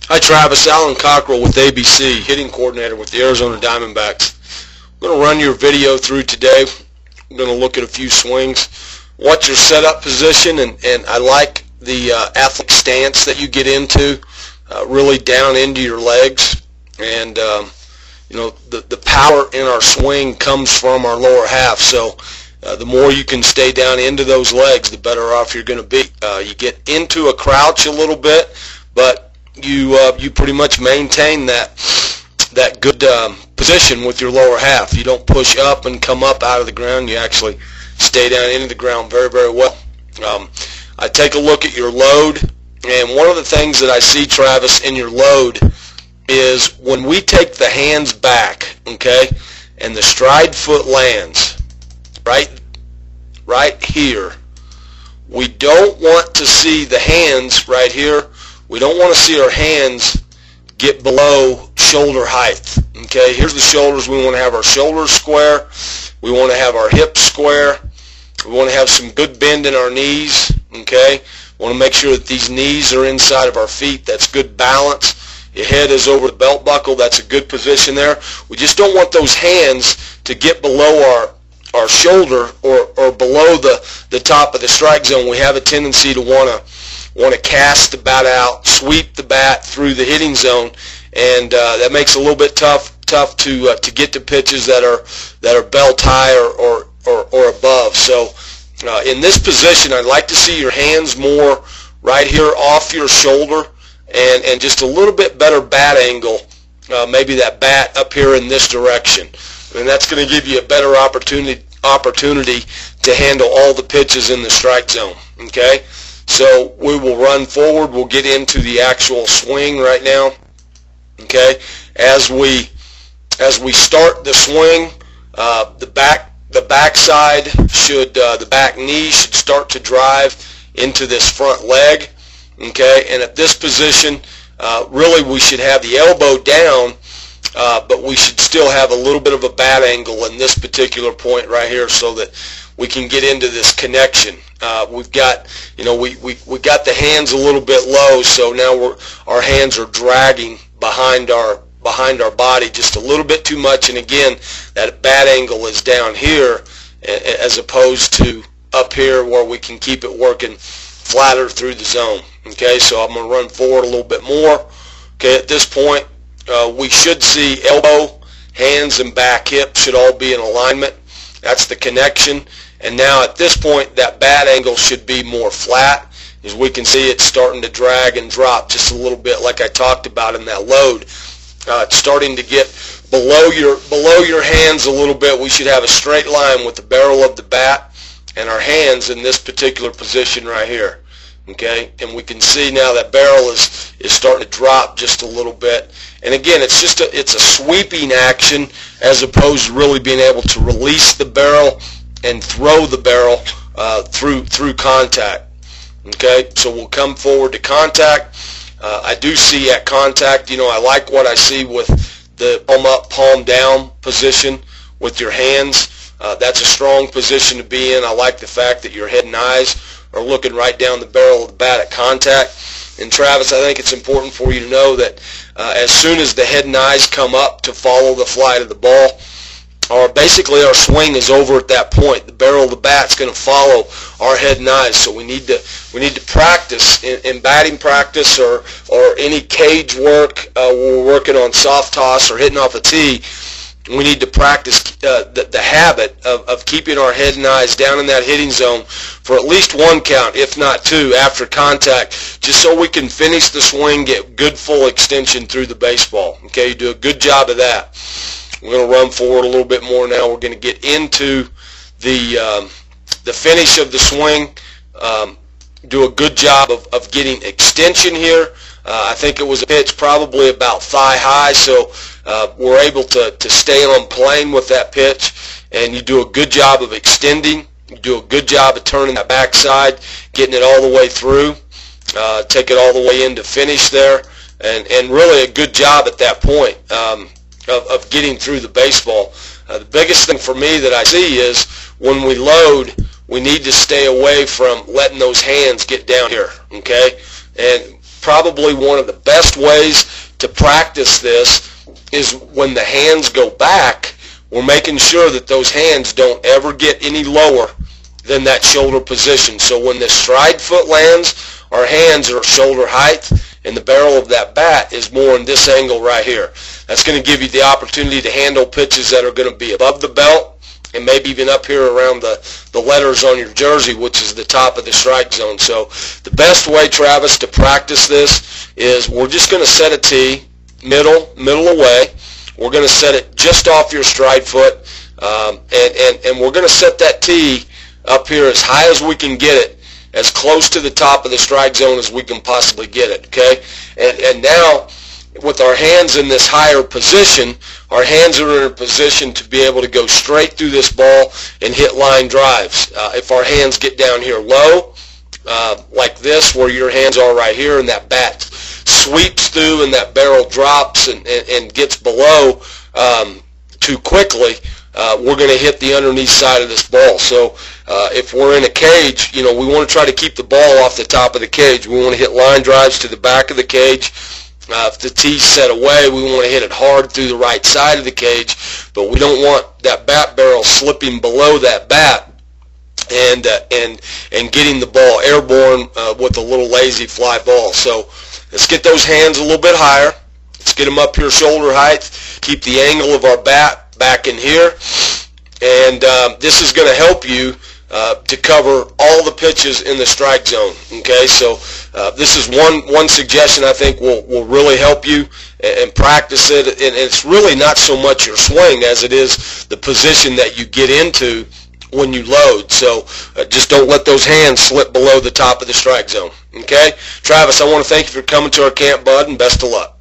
Hi Travis, Alan Cockrell with ABC, hitting coordinator with the Arizona Diamondbacks. I'm going to run your video through today. I'm going to look at a few swings, watch your setup position, and I like the athletic stance that you get into, really down into your legs. And you know, the power in our swing comes from our lower half, so the more you can stay down into those legs, the better off you're going to be. You get into a crouch a little bit, but you pretty much maintain that good position with your lower half. You don't push up and come up out of the ground. You actually stay down into the ground very, very well. I take a look at your load, and one of the things that I see, Travis, in your load is when we take the hands back, okay, and the stride foot lands right here. We don't want to see the hands right here. We don't want to see our hands get below shoulder height. Okay, here's the shoulders. We want to have our shoulders square. We want to have our hips square. We want to have some good bend in our knees. Okay, we want to make sure that these knees are inside of our feet. That's good balance. Your head is over the belt buckle. That's a good position there. We just don't want those hands to get below our shoulder or below the top of the strike zone. We have a tendency to want to cast the bat out, sweep the bat through the hitting zone, and that makes it a little bit tough to get to pitches that are belt high or above. So in this position, I'd like to see your hands more right here off your shoulder, and just a little bit better bat angle, maybe that bat up here in this direction, and that's going to give you a better opportunity to handle all the pitches in the strike zone. Okay. So we will run forward. We'll get into the actual swing right now. Okay, as we start the swing, the back knee should start to drive into this front leg. Okay, and at this position, really we should have the elbow down, but we should still have a little bit of a bat angle in this particular point right here, so that we can get into this connection. We've got, we got the hands a little bit low, so now our hands are dragging behind our body just a little bit too much, and again, that bat angle is down here as opposed to up here where we can keep it working flatter through the zone. Okay, so I'm going to run forward a little bit more. Okay, at this point, we should see elbow, hands, and back hip should all be in alignment. That's the connection. And now at this point, that bat angle should be more flat. As we can see, it's starting to drag and drop just a little bit, like I talked about in that load. It's starting to get below your hands a little bit. We should have a straight line with the barrel of the bat and our hands in this particular position right here. Okay, and we can see now that barrel is starting to drop just a little bit. And again, it's a sweeping action as opposed to really being able to release the barrel and throw the barrel through contact. Okay, so we'll come forward to contact. I do see at contact, I like what I see with the palm up, palm down position with your hands. That's a strong position to be in. I like the fact that your head and eyes are looking right down the barrel of the bat at contact. And Travis, I think it's important for you to know that as soon as the head and eyes come up to follow the flight of the ball, basically our swing is over at that point. The barrel of the bat's going to follow our head and eyes. So we need to practice in batting practice or any cage work when we're working on soft toss or hitting off a tee. We need to practice the habit of keeping our head and eyes down in that hitting zone for at least one count, if not two, after contact, just so we can finish the swing, get good full extension through the baseball. Okay, you do a good job of that. We're going to run forward a little bit more now. We're going to get into the finish of the swing. Do a good job of getting extension here. I think it was a pitch probably about thigh high, so we're able to stay on plane with that pitch, and you do a good job of extending. You do a good job of turning that backside, getting it all the way through, take it all the way in to finish there, and really a good job at that point of getting through the baseball. The biggest thing for me that I see is when we load, we need to stay away from letting those hands get down here, okay? And probably one of the best ways to practice this is when the hands go back, we're making sure that those hands don't ever get any lower than that shoulder position. So when the stride foot lands, our hands are shoulder height, and the barrel of that bat is more in this angle right here. That's going to give you the opportunity to handle pitches that are going to be above the belt and maybe even up here around the letters on your jersey, which is the top of the strike zone. So the best way, Travis, to practice this is we're just going to set a tee, middle away. We're going to set it just off your stride foot, and we're going to set that tee up here as high as we can get it, as close to the top of the strike zone as we can possibly get it, okay? And now, with our hands in this higher position, our hands are in a position to be able to go straight through this ball and hit line drives. If our hands get down here low, like this, where your hands are right here, and that bat sweeps through and that barrel drops and gets below too quickly, we're going to hit the underneath side of this ball. So if we're in a cage, we want to try to keep the ball off the top of the cage. We want to hit line drives to the back of the cage. If the tee's set away, we want to hit it hard through the right side of the cage, but we don't want that bat barrel slipping below that bat and getting the ball airborne with a little lazy fly ball. So let's get those hands a little bit higher. Let's get them up here shoulder height. Keep the angle of our bat back in here, and this is going to help you to cover all the pitches in the strike zone. Okay, so this is one suggestion I think will really help you and practice it. And it's really not so much your swing as it is the position that you get into when you load. So just don't let those hands slip below the top of the strike zone. Okay, Travis, I want to thank you for coming to our camp, bud, and best of luck.